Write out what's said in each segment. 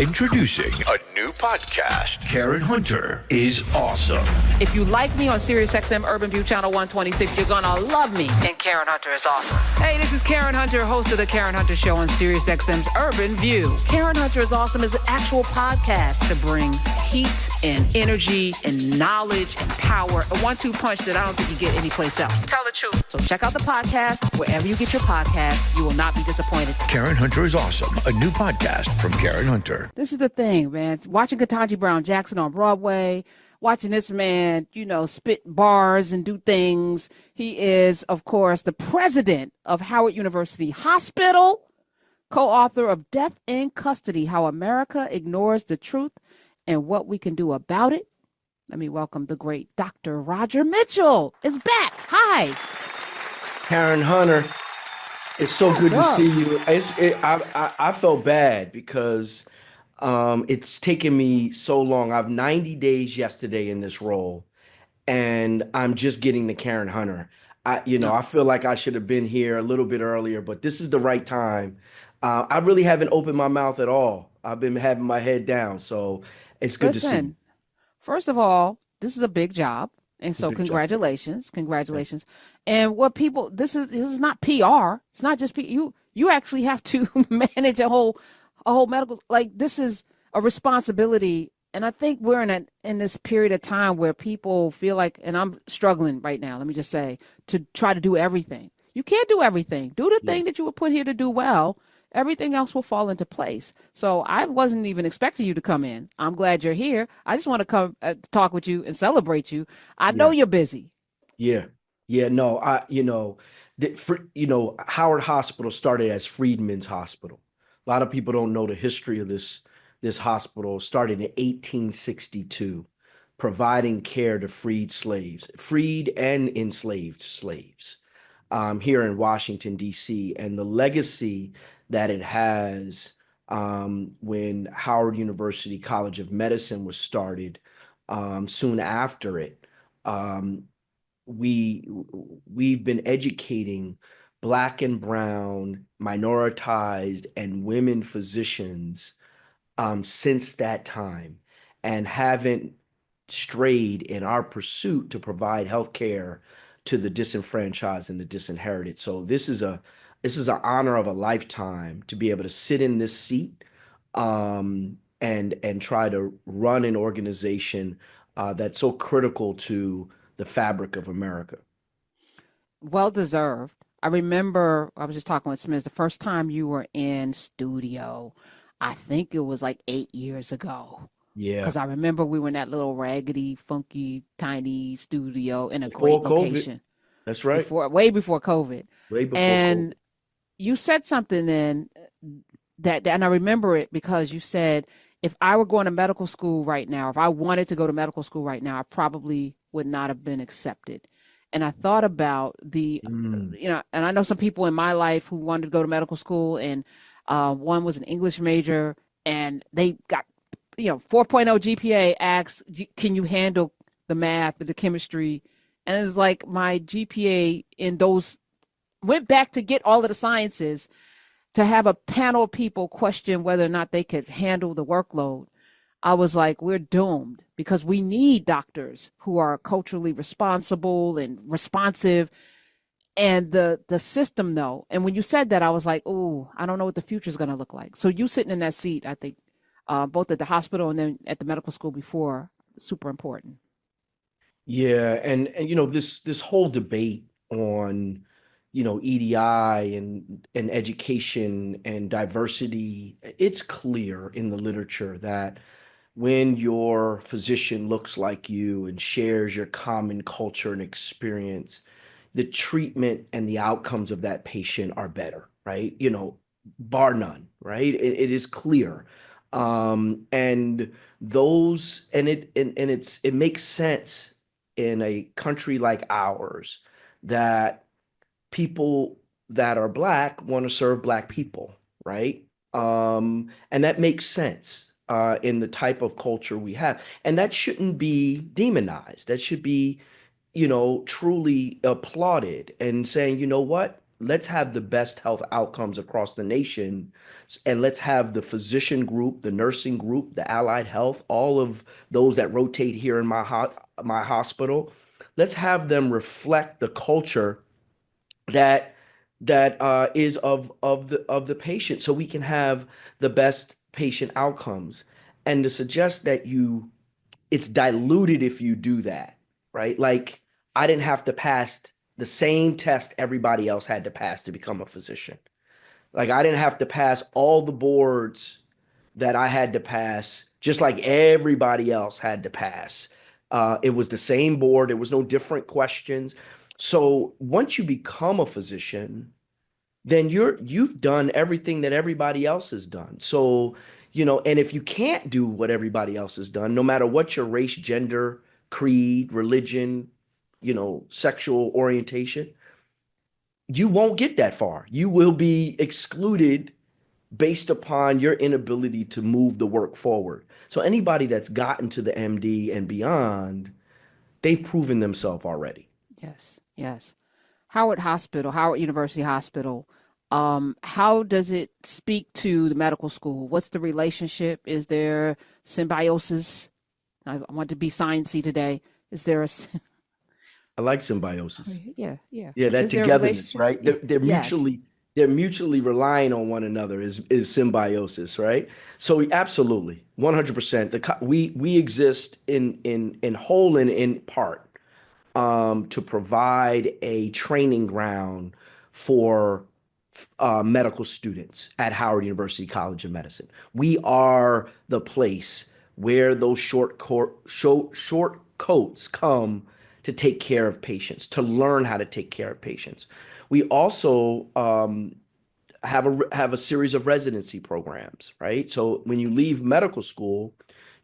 Introducing a new podcast. Karen Hunter is awesome. If you like me on SiriusXM Urban View Channel 126, you're gonna love me. And Karen Hunter is awesome. Hey, this is Karen Hunter, host of the Karen Hunter Show on SiriusXM's Urban View. Karen Hunter is awesome is an actual podcast to bring heat and energy and knowledge and power. A 1-2 punch that I don't think you get anyplace else. Tell the truth. So check out the podcast wherever you get your podcast. You will not be disappointed. Karen Hunter is awesome. A new podcast from Karen Hunter. This is the thing, man. Watching Ketanji Brown Jackson on Broadway, watching this man, spit bars and do things. He is, of course, the president of Howard University Hospital, co-author of Death in Custody, How America Ignores the Truth and What We Can Do About It. Let me welcome the great Dr. Roger Mitchell is back. Hi. Karen Hunter, it's so good to see you. I felt bad because it's taken me so long. I've 90 days yesterday in this role, and I'm just getting to Karen Hunter. I feel like I should have been here a little bit earlier, but this is the right time. I really haven't opened my mouth at all. I've been having my head down, so it's good to see you. First of all, this is a big job. And so congratulations. And what people, this is not PR. It's not just you actually have to manage a whole medical, this is a responsibility. And I think we're in this period of time where people feel like, and I'm struggling right now, let me just say, to try to do everything. You can't do everything. Do the thing that you were put here to do well. Everything else will fall into place. So I wasn't even expecting you to come in. I'm glad you're here. I just want to come talk with you and celebrate you. I know you're busy. Yeah. No, Howard Hospital started as Freedmen's Hospital. A lot of people don't know the history of this hospital. Started in 1862, providing care to freed and enslaved slaves here in Washington, D.C. And the legacy that it has when Howard University College of Medicine was started soon after it. We've been educating Black and brown, minoritized, and women physicians since that time, and haven't strayed in our pursuit to provide health care to the disenfranchised and the disinherited. So this is an honor of a lifetime to be able to sit in this seat and try to run an organization that's so critical to the fabric of America. Well deserved. I remember I was just talking with Smith the first time you were in studio. I think it was like 8 years ago. Yeah. Because I remember we were in that little raggedy, funky, tiny studio in a great location. That's right. Way before COVID. And you said something then and I remember it because you said, if I were going to medical school right now, if I wanted to go to medical school right now, I probably would not have been accepted. And I thought about and I know some people in my life who wanted to go to medical school, and one was an English major, and they got 4.0 GPA, asked, can you handle the math, the chemistry? And it was like my GPA in those went back to get all of the sciences, to have a panel of people question whether or not they could handle the workload. I was like, we're doomed, because we need doctors who are culturally responsible and responsive. And the system, though. And when you said that, I was like, oh, I don't know what the future is going to look like. So you sitting in that seat, I think, both at the hospital and then at the medical school before, super important. Yeah. And this whole debate on, EDI and education and diversity, it's clear in the literature that when your physician looks like you and shares your common culture and experience, the treatment and the outcomes of that patient are better, right? Bar none, right? It is clear. It makes sense in a country like ours that people that are Black want to serve Black people, right? And that makes sense in the type of culture we have. And that shouldn't be demonized. That should be, truly applauded and saying, you know what? let's have the best health outcomes across the nation, and let's have the physician group, the nursing group, the allied health, all of those that rotate here in my hospital. Let's have them reflect the culture that is of the patient, so we can have the best patient outcomes. And to suggest that it's diluted if you do that, right? Like, I didn't have to pass the same test everybody else had to pass to become a physician. Like, I didn't have to pass all the boards that I had to pass, just like everybody else had to pass. It was the same board. There was no different questions. So once you become a physician, then you've done everything that everybody else has done. So, and if you can't do what everybody else has done, no matter what your race, gender, creed, religion, sexual orientation, you won't get that far. You will be excluded based upon your inability to move the work forward. So anybody that's gotten to the MD and beyond, they've proven themselves already. Yes, yes. Howard University Hospital, how does it speak to the medical school? What's the relationship? Is there symbiosis? I want to be sciencey today. Is there a I like symbiosis. yeah, yeah. Yeah, that Is there a togetherness, relationship? right? They're Yes. mutually relying on one another is symbiosis, right? So absolutely, 100%. We exist in whole and in part, to provide a training ground for medical students at Howard University College of Medicine. We are the place where those short coats come to take care of patients, to learn how to take care of patients. We also have a series of residency programs, right? So when you leave medical school,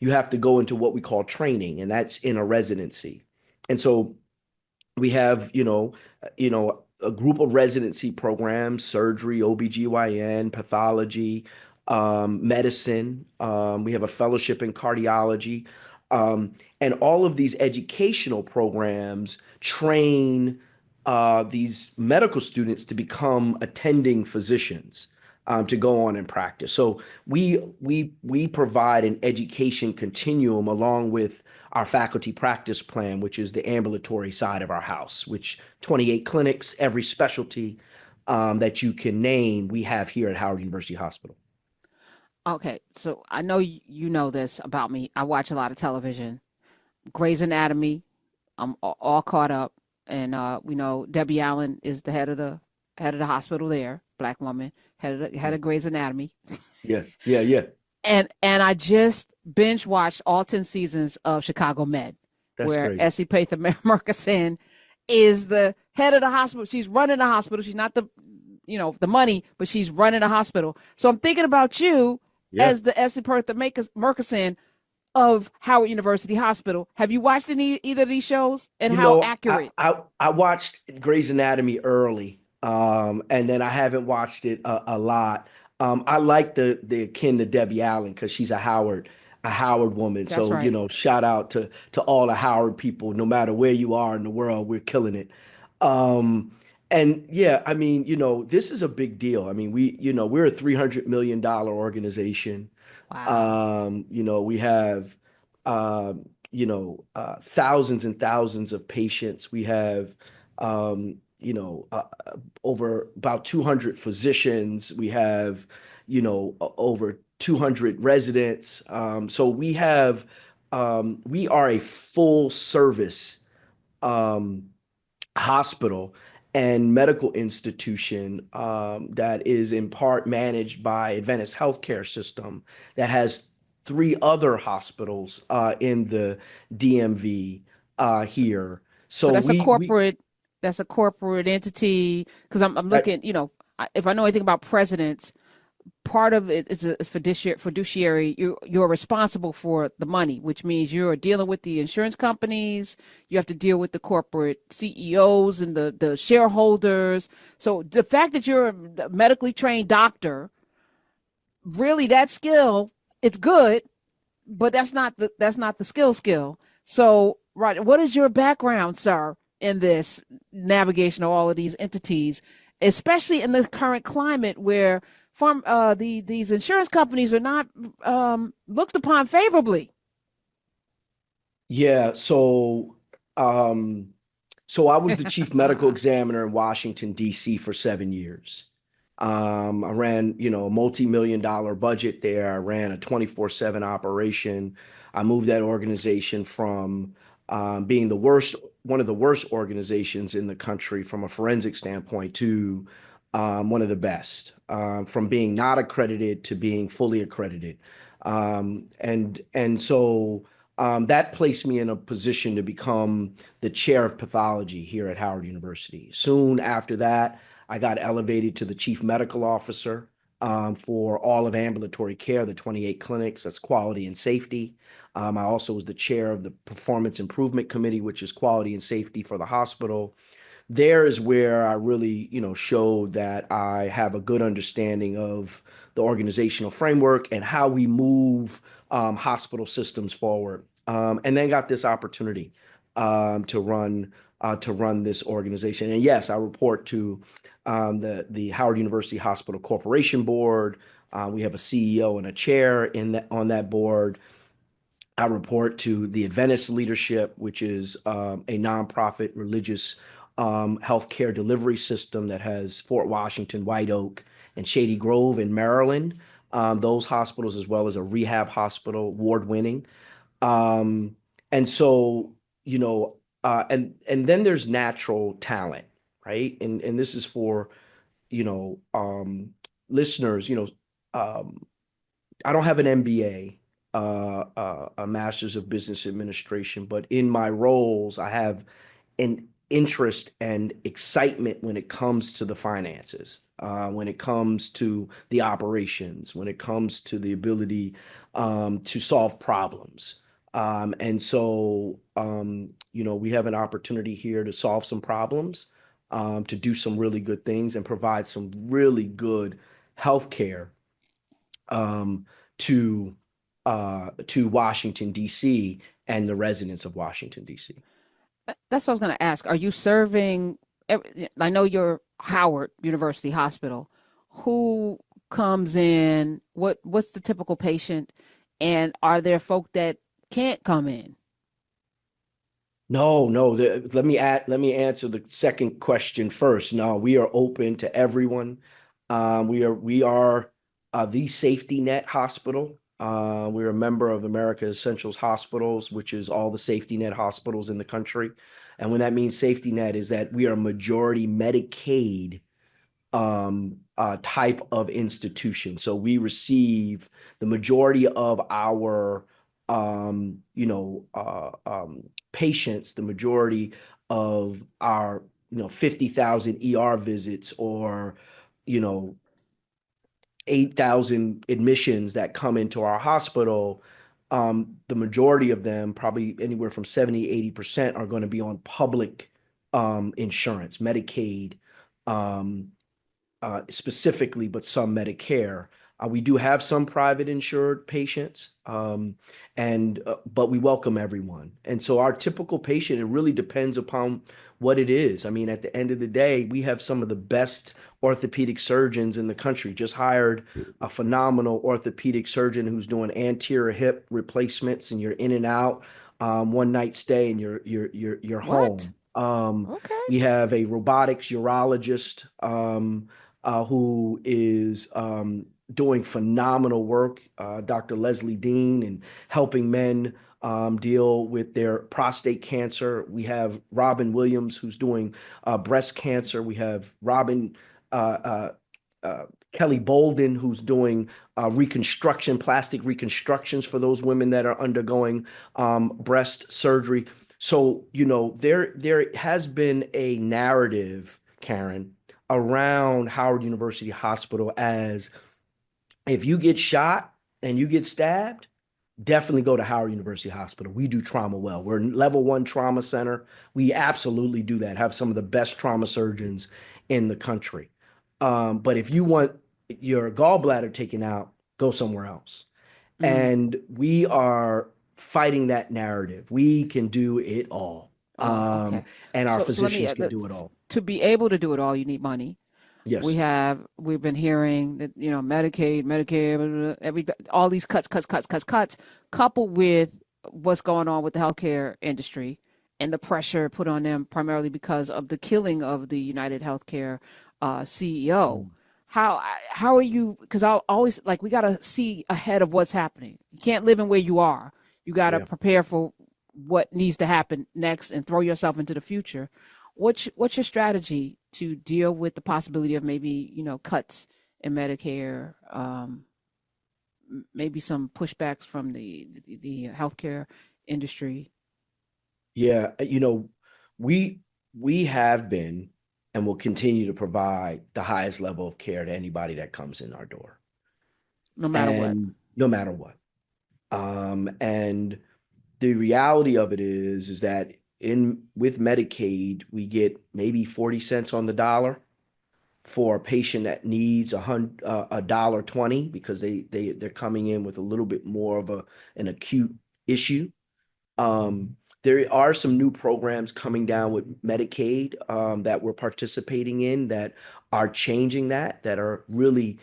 you have to go into what we call training, and that's in a residency. And so we have, a group of residency programs: surgery, OBGYN, pathology, medicine. We have a fellowship in cardiology. And all of these educational programs train these medical students to become attending physicians, to go on and practice. So we provide an education continuum along with our faculty practice plan, which is the ambulatory side of our house, which 28 clinics, every specialty that you can name, we have here at Howard University Hospital. Okay, so I know you know this about me. I watch a lot of television. Grey's Anatomy, I'm all caught up, and we know Debbie Allen is the head of the hospital there, black woman, head of Grey's Anatomy, Yeah, yeah, yeah. and I just binge watched all 10 seasons of Chicago Med, That's where crazy. Essie Pather Murkison is the head of the hospital. She's running the hospital. She's not the money, but she's running the hospital. So I'm thinking about you Yeah. as the Essie Pather Murkison of Howard University Hospital. Have you watched either of these shows, and You how know, accurate? I watched Grey's Anatomy early, and then I haven't watched it a lot. I like the akin to Debbie Allen because she's a Howard woman. That's So, right. shout out to all the Howard people, no matter where you are in the world, we're killing it. Um, and yeah, I mean, this is a big deal. I mean, we're a $300 million organization. Wow. We have thousands and thousands of patients. We have over about 200 physicians. We have over 200 residents. So we are a full service um, hospital and medical institution, that is in part managed by Adventist Healthcare System, that has three other hospitals in the DMV So, here. so So that's a we corporate. That's a corporate entity. Because I'm that, looking. If I know anything about presidents, part of it is a fiduciary. You're responsible for the money, which means you're dealing with the insurance companies. You have to deal with the corporate CEOs and the shareholders. So the fact that you're a medically trained doctor, really, that skill, it's good, but that's not the skill. So, right, what is your background, sir, in this navigation of all of these entities? especially in the current climate where these insurance companies are not looked upon favorably. Yeah, so I was the chief medical examiner in Washington, D.C. for 7 years. I ran, a multi-million dollar budget there. I ran a 24/7 operation. I moved that organization from being one of the worst organizations in the country from a forensic standpoint to one of the best, from being not accredited to being fully accredited. And so that placed me in a position to become the chair of pathology here at Howard University. Soon after that, I got elevated to the chief medical officer for all of ambulatory care, the 28 clinics, that's quality and safety. I also was the chair of the Performance Improvement Committee, which is quality and safety for the hospital. There is where I really, showed that I have a good understanding of the organizational framework and how we move hospital systems forward. And then got this opportunity to run this organization. And yes, I report to the Howard University Hospital Corporation Board. We have a CEO and a chair on that board. I report to the Adventist Leadership, which is a nonprofit religious healthcare delivery system that has Fort Washington, White Oak, and Shady Grove in Maryland. Those hospitals, as well as a rehab hospital, award-winning. Um, and so, and then there's natural talent, right? And this is for, you know, um, listeners, I don't have an MBA, a Master's of Business Administration, but in my roles, I have an interest and excitement when it comes to the finances, when it comes to the operations, when it comes to the ability to solve problems. We have an opportunity here to solve some problems, to do some really good things and provide some really good healthcare um, to to Washington, D.C. and the residents of Washington, D.C. That's what I was going to ask. Are you serving? I know you're Howard University Hospital. Who comes in? What's the typical patient? And are there folk that can't come in? No, no. Let me answer the second question first. No, we are open to everyone. We are the safety net hospital. We're a member of America's Essentials Hospitals, which is all the safety net hospitals in the country. And when that means safety net is that we are majority Medicaid type of institution. So we receive the majority of our patients, the majority of our 50,000 ER visits or you know 8,000 admissions that come into our hospital. The majority of them, probably anywhere from 70-80%, are going to be on public insurance, Medicaid, um, specifically, but some Medicare. We do have some private insured patients, but we welcome everyone. And so our typical patient, it really depends upon what it is. I mean, at the end of the day, we have some of the best orthopedic surgeons in the country. Just hired a phenomenal orthopedic surgeon who's doing anterior hip replacements, and you're in and out, one night stay, and you're What? home. Okay. We have a robotics urologist who is doing phenomenal work, Dr. Leslie Dean, and helping men deal with their prostate cancer. We have Robin Williams, who's doing breast cancer. We have uh, uh, Kelly Bolden, who's doing plastic reconstructions for those women that are undergoing breast surgery. So, there has been a narrative, Karen, around Howard University Hospital as if you get shot and you get stabbed, definitely go to Howard University Hospital. We do trauma well. We're a level 1 trauma center. We absolutely do that. Have some of the best trauma surgeons in the country. But if you want your gallbladder taken out, go somewhere else. Mm. And we are fighting that narrative. We can do it all. Oh, okay. And our So let me physicians can do it all. to be able to do it all, you need money. Yes. We've been hearing that, Medicaid, Medicare, blah, blah, all these cuts, coupled with what's going on with the healthcare industry and the pressure put on them primarily because of the killing of the United Healthcare CEO. Mm. How are you? Because I always like we got to see ahead of what's happening. You can't live in where you are. You got to Yeah. prepare for what needs to happen next and throw yourself into the future. What's your strategy to deal with the possibility of maybe cuts in Medicare, maybe some pushbacks from the healthcare industry? Yeah, we we have been and will continue to provide the highest level of care to anybody that comes in our door, No matter what. and no matter what. And the reality of it is that in with Medicaid, we get maybe 40 cents on the dollar for a patient that needs a dollar 20 because they're coming in with a little bit more of an acute issue. There are some new programs coming down with Medicaid that we're participating in that are changing that are really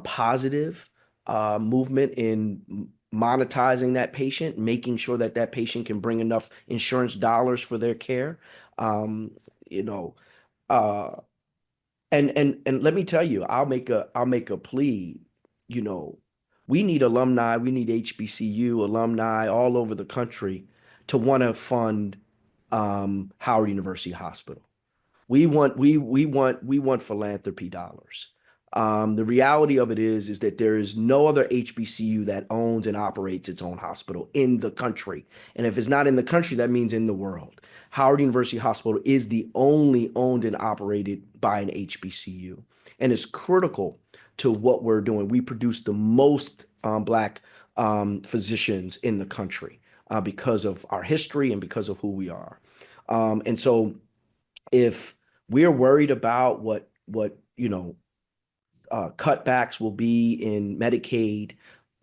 positive movement in monetizing that patient, making sure that that patient can bring enough insurance dollars for their care. Um, you know, uh, and let me tell you, I'll make a plea, you know, we need alumni, we need HBCU alumni all over the country to want to fund Howard University Hospital. We want philanthropy dollars. The reality of it is that there is no other HBCU that owns and operates its own hospital in the country. And if it's not in the country, that means in the world. Howard University Hospital is the only owned and operated by an HBCU. And it's critical to what we're doing. We produce the most Black physicians in the country because of our history and because of who we are. And so if we're worried about what cutbacks will be in Medicaid,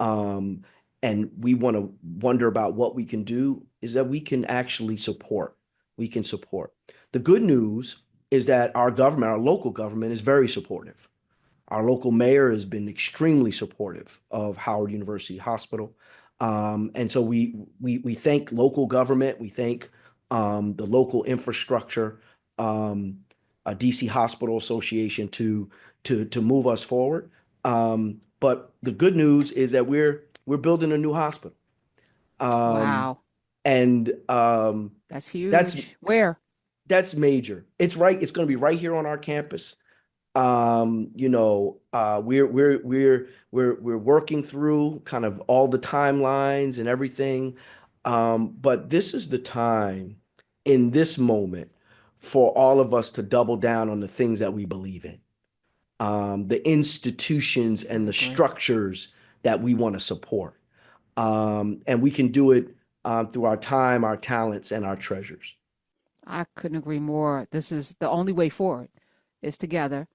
um, and we want to wonder about what we can do, is that we can actually support. We can support. The good news is that our government, our local government, is very supportive. Our local mayor has been extremely supportive of Howard University Hospital. And so we thank local government, we thank the local infrastructure, um, DC Hospital Association to move us forward. But the good news is that we're building a new hospital. Um, Wow, and that's that's huge. Where? that's major. It's going to be right here on our campus. We're working through kind of all the timelines and everything. But this is the time in this moment for all of us to double down on the things that we believe in, the institutions I and the agree. structures that we want to support. And we can do it through our time, our talents, and our treasures. I couldn't agree more. This is the only way forward is together.